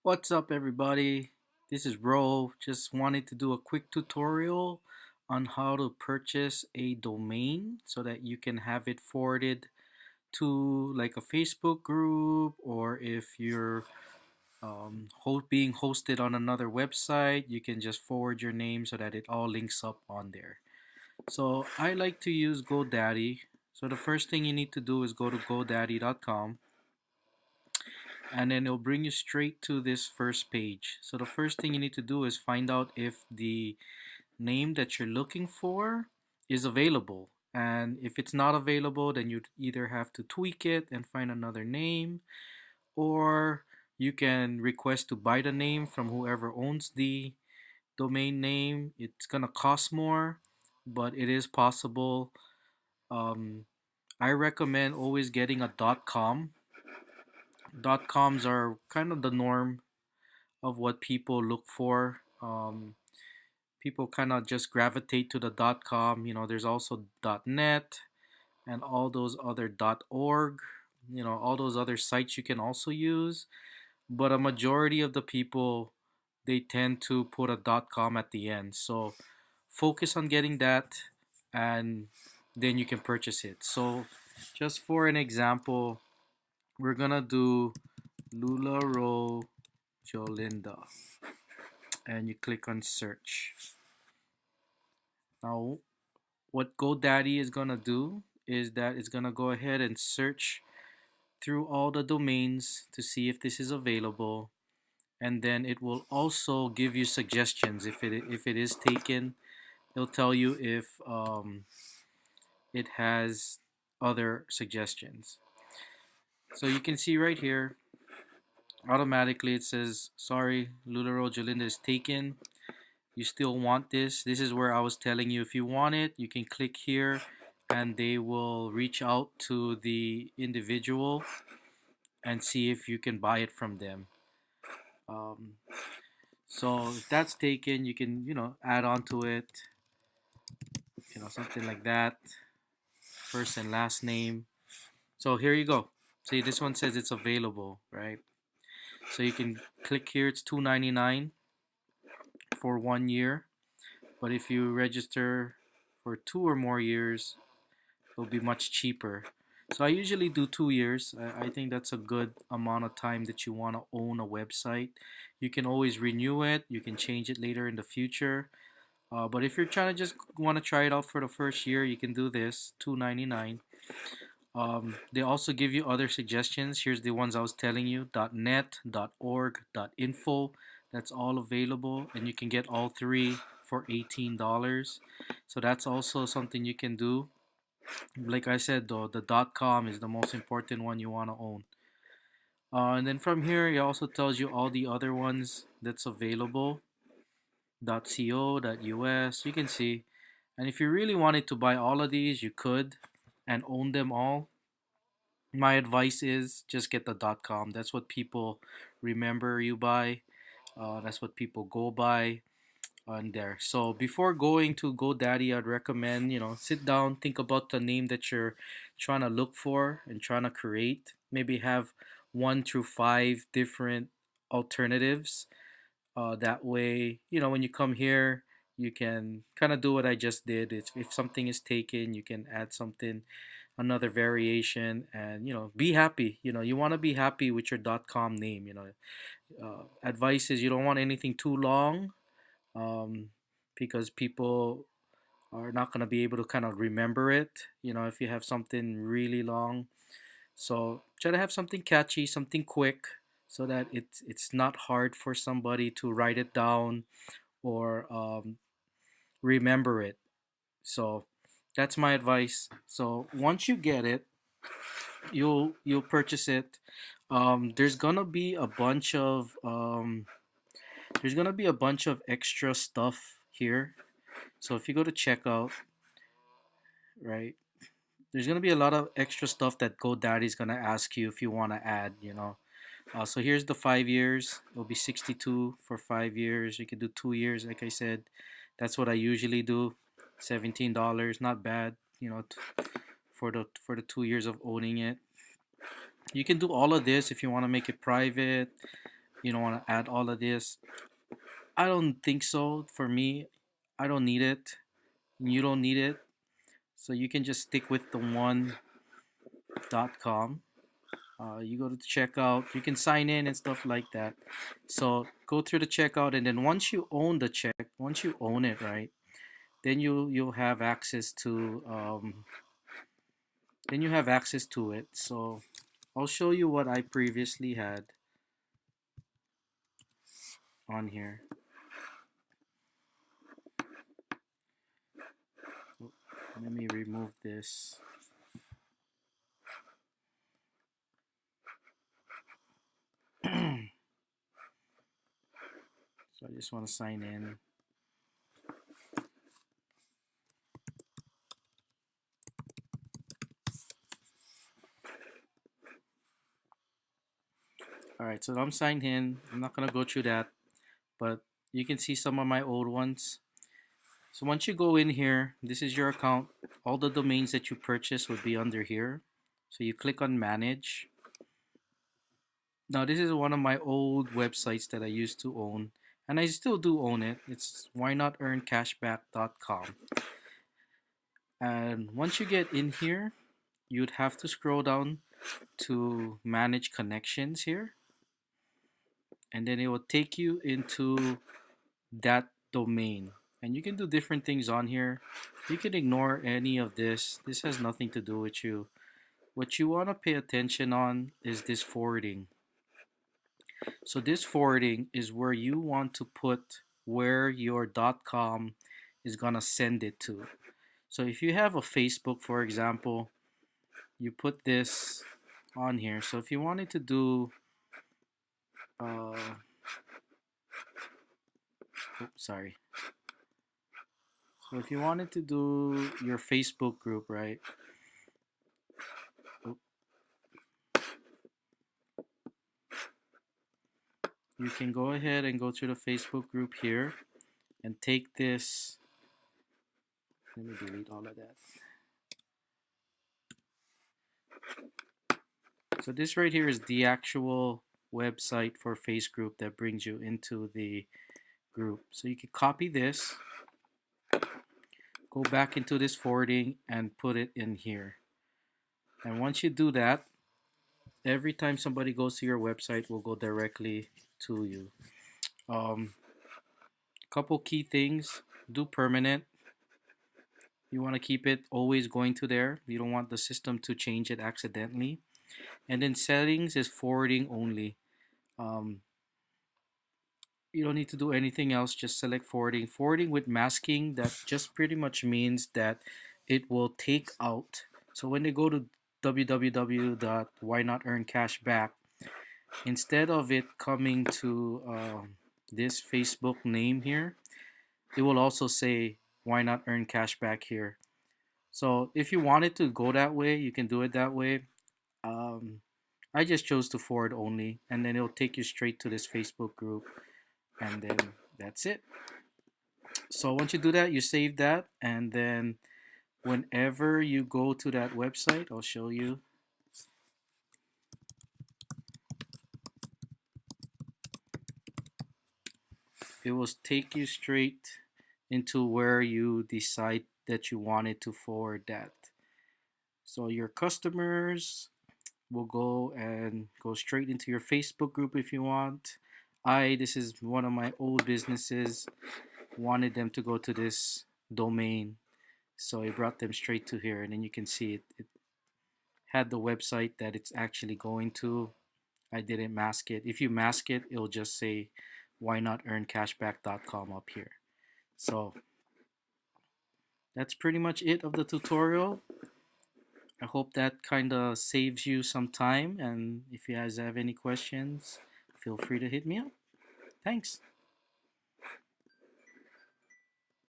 What's up, everybody? This is Ro. Just wanted to do a quick tutorial on how to purchase a domain so that you can have it forwarded to like a Facebook group, or if you're being hosted on another website, you can just forward your name so that it all links up on there. So I like to use GoDaddy. So the first thing you need to do is go to godaddy.com, and then it'll bring you straight to this first page. So the first thing you need to do is find out if the name that you're looking for is available. And if it's not available, then you'd either have to tweak it and find another name, or you can request to buy the name from whoever owns the domain name. It's gonna cost more, but it is possible. Um, I recommend always getting a .com. .coms are kind of the norm of what people look for. People kind of just gravitate to the .com. There's also .net and all those other .org. All those other sites you can also use. But a majority of the people, they tend to put a .com at the end. So focus on getting that, and then you can purchase it. So just for an example, we're gonna do Lula Jolinda, and you click on search. Now, what GoDaddy is gonna do is that it's gonna go ahead and search through all the domains to see if this is available, and then it will also give you suggestions. If it is taken, it'll tell you if it has other suggestions. So you can see right here, automatically it says, sorry, Lularo Jolinda is taken. You still want this. This is where I was telling you, if you want it, you can click here and they will reach out to the individual and see if you can buy it from them. Um, so if that's taken, you can, add on to it, something like that, first and last name. So here you go. See, this one says it's available, right? So you can click here. It's $2.99 for 1 year. But if you register for 2 or more years, it'll be much cheaper. So I usually do 2 years. I think that's a good amount of time that you want to own a website. You can always renew it. You can change it later in the future. But if you're trying to just want to try it out for the first year, you can do this, $2.99. They also give you other suggestions. Here's the ones I was telling you: .net, .org, .info. That's all available, and you can get all three for $18. So that's also something you can do. Like I said, though, the .com is the most important one you want to own. And then from here, it also tells you all the other ones that's available. .co, .us, you can see. And if you really wanted to buy all of these, you could and own them all. My advice is just get the .com. That's what people remember you by. That's what people go by on there. So before going to GoDaddy, I'd recommend, sit down, think about the name that you're trying to look for and trying to create. Maybe have 1 through 5 different alternatives. That way, when you come here, you can kind of do what I just did. If something is taken, you can add something, another variation, and be happy. You want to be happy with your .com name. Advice is you don't want anything too long, um, because people are not going to be able to kind of remember it. If you have something really long, so try to have something catchy, something quick, so that it's not hard for somebody to write it down or remember it. So that's my advice. So once you get it, you'll purchase it. There's gonna be a bunch of extra stuff here. So if you go to checkout, right, there's gonna be a lot of extra stuff that GoDaddy's gonna ask you if you want to add. So here's the 5 years. It'll be 62 for 5 years. You can do 2 years, like I said. That's what I usually do. $17, not bad. For the 2 years of owning it. You can do all of this if you want to make it private. You don't want to add all of this. I don't think so. For me, I don't need it. You don't need it. So you can just stick with the one.com. You go to the checkout, you can sign in and stuff like that. So go through the checkout, and then once you own it, right, then you'll have access to it. So I'll show you what I previously had on here. Let me remove this. So I just want to sign in. All right, so I'm signed in. I'm not gonna go through that, but you can see some of my old ones. So once you go in here, this is your account. All the domains that you purchase would be under here. So you click on manage. Now this is one of my old websites that I used to own, and I still do own it. It's whynotearncashback.com. And once you get in here, you'd have to scroll down to manage connections here, and then it will take you into that domain. And you can do different things on here. You can ignore any of this. This has nothing to do with you. What you want to pay attention on is this forwarding. So this forwarding is where you want to put where your .com is going to send it to. So if you have a Facebook, for example, you put this on here. So if you wanted to do sorry. So if you wanted to do your Facebook group, right? You can go ahead and go to the Facebook group here and take this. Let me delete all of that. So this right here is the actual website for Face Group that brings you into the group. So you can copy this, go back into this forwarding and put it in here. And once you do that, every time somebody goes to your website, will go directly to you. Couple key things: do permanent. You want to keep it always going to there. You don't want the system to change it accidentally. And then settings is forwarding only. Um, you don't need to do anything else. Just select forwarding. Forwarding with masking, that just pretty much means that it will take out. So when they go to www.whynotearncashback, instead of it coming to this Facebook name here, it will also say why not earn cash back here. So if you wanted to go that way, you can do it that way. I just chose to forward only, and then it'll take you straight to this Facebook group, and then that's it. So once you do that, you save that, and then whenever you go to that website, I'll show you. It will take you straight into where you decide that you wanted to forward that. So your customers will go straight into your Facebook group if you want. This is one of my old businesses, wanted them to go to this domain, so I brought them straight to here, and then you can see it had the website that it's actually going to. I didn't mask it. If you mask it, it'll just say whynotearncashback.com up here. So that's pretty much it of the tutorial. I hope that kind of saves you some time, and if you guys have any questions, feel free to hit me up. Thanks.